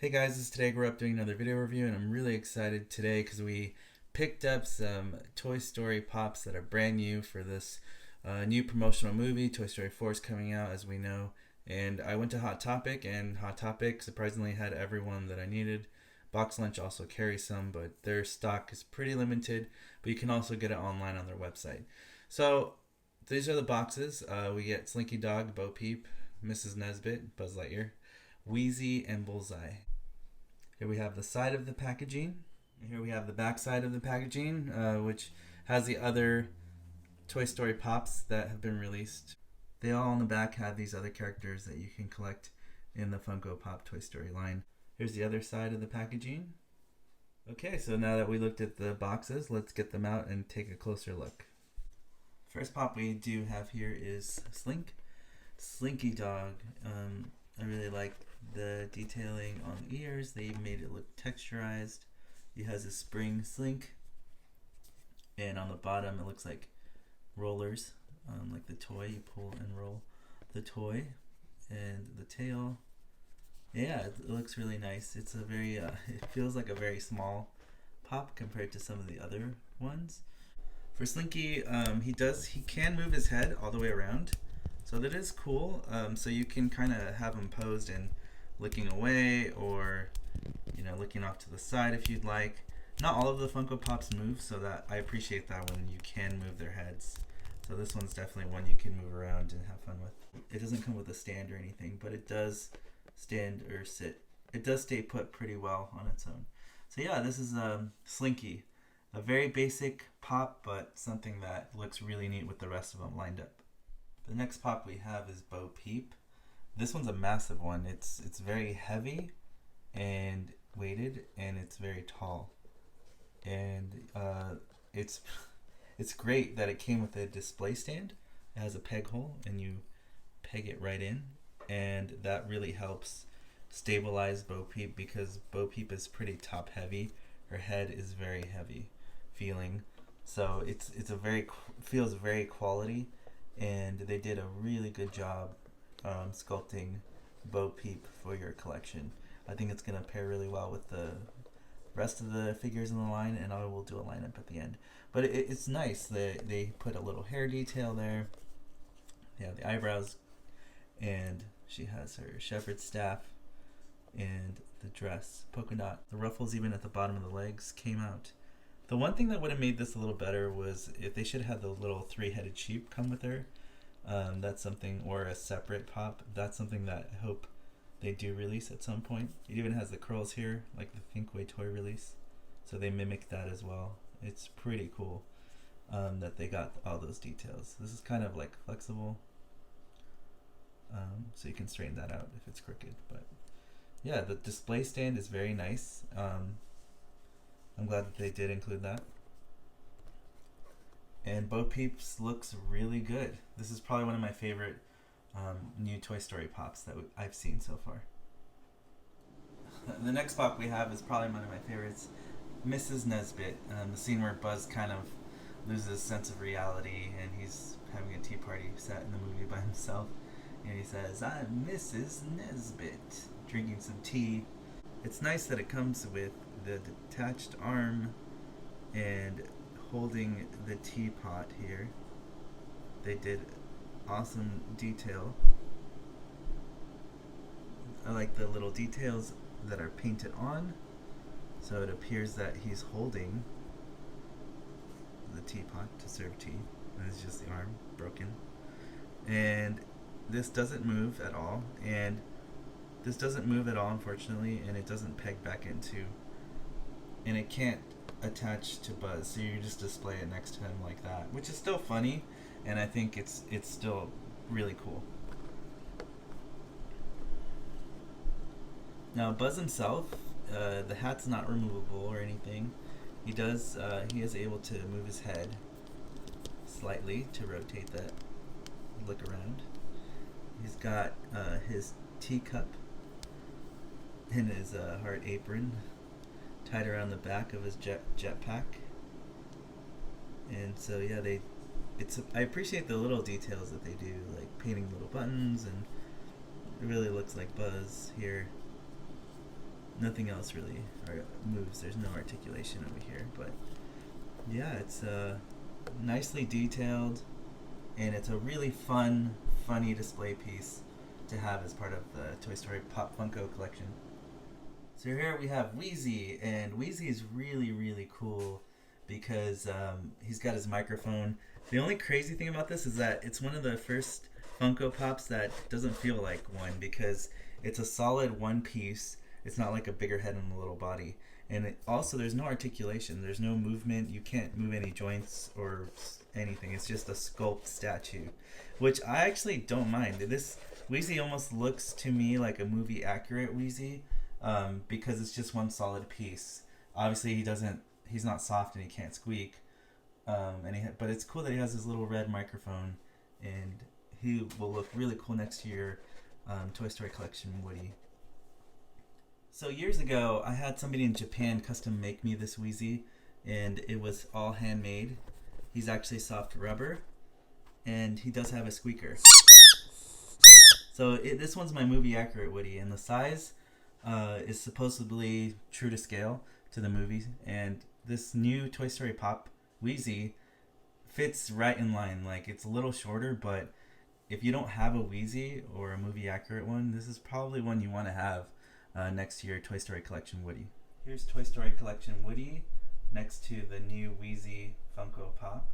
Hey guys, this is TodayIGrewUP doing another video review, and I'm really excited today because we picked up some Toy Story Pops that are brand new for this new promotional movie. Toy Story 4 is coming out, as we know, and I went to Hot Topic, and Hot Topic surprisingly had everyone that I needed. Box Lunch also carries some, but their stock is pretty limited, but you can also get it online on their website. So these are the boxes. We get Slinky Dog, Bo Peep, Mrs. Nesbitt, Buzz Lightyear, Weezy, and Bullseye. Here we have the side of the packaging. Here we have the back side of the packaging, which has the other Toy Story Pops that have been released. They all on the back have these other characters that you can collect in the Funko Pop Toy Story line. Here's the other side of the packaging. Okay, so now that we looked at the boxes, let's get them out and take a closer look. First pop we do have here is Slinky Dog. I really like the detailing on the ears. They even made it look texturized. He has a spring slink, and on the bottom it looks like rollers, like the toy. You pull and roll the toy, and the tail. Yeah, it looks really nice. It's a very, it feels like a very small pop compared to some of the other ones. For Slinky, he can move his head all the way around, so that is cool. So you can kind of have him posed and looking away, or looking off to the side if you'd like. Not all of the Funko Pops move, so that I appreciate that when you can move their heads. So this one's definitely one you can move around and have fun with. It doesn't come with a stand or anything, but it does stand or sit. It does stay put pretty well on its own. So yeah, this is Slinky. A very basic pop, but something that looks really neat with the rest of them lined up. The next pop we have is Bo Peep. This one's a massive one. It's very heavy and weighted, and it's very tall. And it's great that it came with a display stand. It has a peg hole, and you peg it right in, and that really helps stabilize Bo Peep because Bo Peep is pretty top heavy. Her head is very heavy feeling, so feels very quality, and they did a really good job sculpting Bo Peep for your collection. I think it's going to pair really well with the rest of the figures in the line, and I will do a lineup at the end. But it's nice that they put a little hair detail there. They have the eyebrows, and she has her shepherd's staff and the dress, polka dot. The ruffles even at the bottom of the legs came out. The one thing that would have made this a little better was if they should have had the little three-headed sheep come with her. That's something, or a separate pop. That's something that I hope they do release at some point. It even has the curls here, like the Thinkway toy release. So they mimic that as well. It's pretty cool that they got all those details. This is kind of like flexible, so you can straighten that out if it's crooked. But yeah, the display stand is very nice. I'm glad that they did include that. And Bo Peeps looks really good. This is probably one of my favorite new Toy Story Pops that I've seen so far. The next pop we have is probably one of my favorites, Mrs. Nesbitt. The scene where Buzz kind of loses sense of reality, and he's having a tea party sat in the movie by himself, and he says, "I'm Mrs. Nesbitt," drinking some tea. It's nice that it comes with the detached arm and holding the teapot here. They did awesome detail. I like the little details that are painted on, so it appears that he's holding the teapot to serve tea, and it's just the arm broken. And this doesn't move at all, unfortunately, and it doesn't peg back into, and it can't attach to Buzz, so you just display it next to him like that, which is still funny, and I think it's still really cool. Now Buzz himself, the hat's not removable or anything. He is able to move his head slightly to rotate that look around. He's got his teacup in his heart apron tied around the back of his jetpack. And so yeah, I appreciate the little details that they do, like painting little buttons, and it really looks like Buzz here. Nothing else really moves. There's no articulation over here, but yeah, it's nicely detailed, and it's a really funny display piece to have as part of the Toy Story Pop Funko collection. So here we have Weezy, and Weezy is really cool because he's got his microphone. The only crazy thing about this is that it's one of the first Funko Pops that doesn't feel like one, because it's a solid one piece. It's not like a bigger head and a little body. And also, there's no articulation. There's no movement. You can't move any joints or anything. It's just a sculpt statue, which I actually don't mind. This Weezy almost looks to me like a movie accurate Weezy, because it's just one solid piece. Obviously, he's not soft and he can't squeak. But it's cool that he has his little red microphone, and he will look really cool next to your Toy Story collection Woody. So years ago, I had somebody in Japan custom make me this Weezy, and it was all handmade. He's actually soft rubber, and he does have a squeaker. So this one's my movie accurate Woody, and the size is supposedly true to scale to the movie, and this new Toy Story Pop Weezy fits right in line. Like, it's a little shorter, but if you don't have a Weezy or a movie accurate one, this is probably one you want to have next to your Toy Story Collection Woody. Here's Toy Story Collection Woody next to the new Weezy Funko Pop.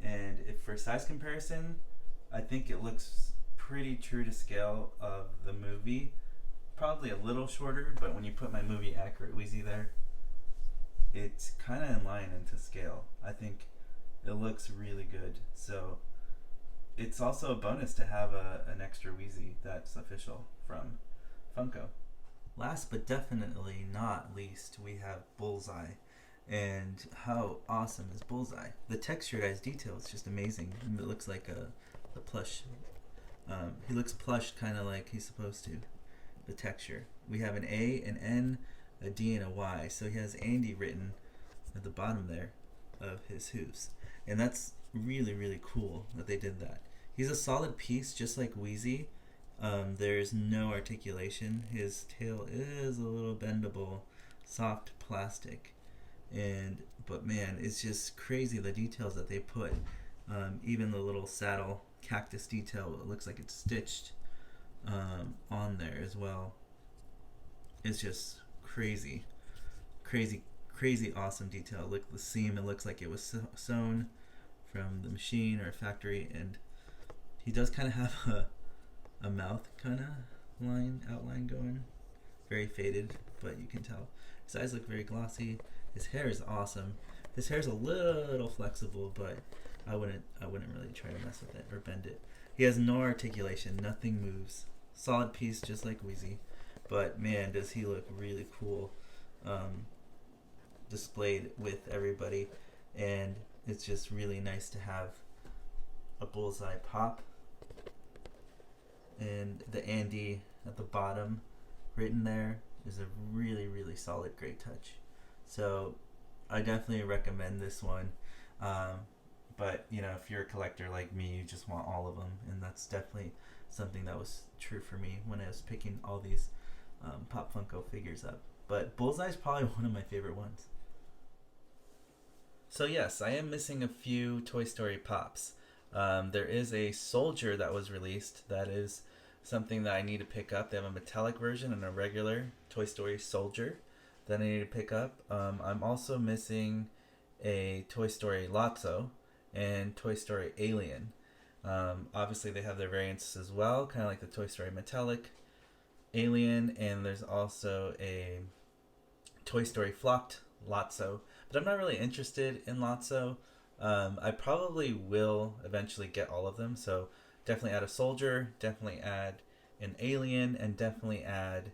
And if for size comparison, I think it looks pretty true to scale of the movie. Probably a little shorter, but when you put my movie accurate Weezy there, it's kind of in line and to scale. I think it looks really good. So it's also a bonus to have an extra Weezy that's official from Funko. Last but definitely not least, we have Bullseye. And how awesome is Bullseye? The texture, guys, detail is just amazing. It looks like a plush. He looks plush, kind of like he's supposed to. The texture. We have an A, an N, a D, and a Y. So he has Andy written at the bottom there of his hooves. And that's really cool that they did that. He's a solid piece, just like Weezy. There's no articulation. His tail is a little bendable, soft plastic, but man, it's just crazy the details that they put. Even the little saddle cactus detail, it looks like it's stitched on there as well. It's just crazy awesome detail. Look, the seam, it looks like it was sewn from the machine or a factory, and he does kind of have a mouth kind of outline going, very faded, but you can tell his eyes look very glossy. His hair is awesome. His hair is a little flexible, but I wouldn't really try to mess with it or bend it. He has no articulation, nothing moves. Solid piece, just like Weezy, but man, does he look really cool displayed with everybody. And it's just really nice to have a Bullseye Pop, and the Andy at the bottom written there is a really solid, great touch. So I definitely recommend this one. But you know, if you're a collector like me, you just want all of them, and that's definitely something that was true for me when I was picking all these Pop Funko figures up. But Bullseye is probably one of my favorite ones. So yes, I am missing a few Toy Story Pops. There is a Soldier that was released. That is something that I need to pick up. They have a metallic version and a regular Toy Story Soldier that I need to pick up. I'm also missing a Toy Story Lotso and Toy Story Alien. Obviously they have their variants as well, kind of like the Toy Story Metallic Alien, and there's also a Toy Story Flocked Lotso, but I'm not really interested in Lotso. I probably will eventually get all of them, so definitely add a Soldier, definitely add an Alien, and definitely add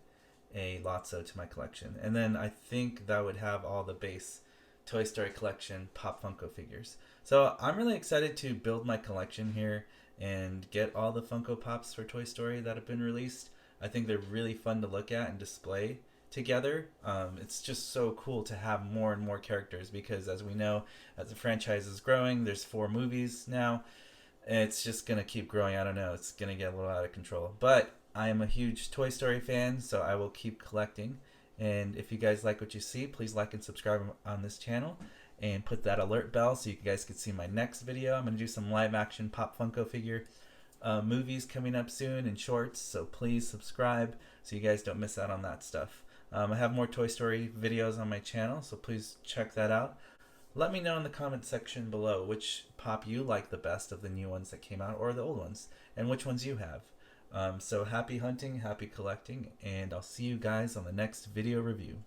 a Lotso to my collection. And then I think that would have all the base Toy Story collection Pop Funko figures. So I'm really excited to build my collection here and get all the Funko Pops for Toy Story that have been released. I think they're really fun to look at and display together. It's just so cool to have more and more characters, because as we know, as the franchise is growing, there's 4 movies now. It's just going to keep growing. I don't know. It's going to get a little out of control. But I am a huge Toy Story fan, so I will keep collecting. And if you guys like what you see, please like and subscribe on this channel and put that alert bell so you guys can see my next video. I'm going to do some live action Pop Funko figure movies coming up soon and shorts, so please subscribe so you guys don't miss out on that stuff. I have more Toy Story videos on my channel, so please check that out. Let me know in the comment section below which Pop you like the best of the new ones that came out or the old ones, and which ones you have. So happy hunting, happy collecting, and I'll see you guys on the next video review.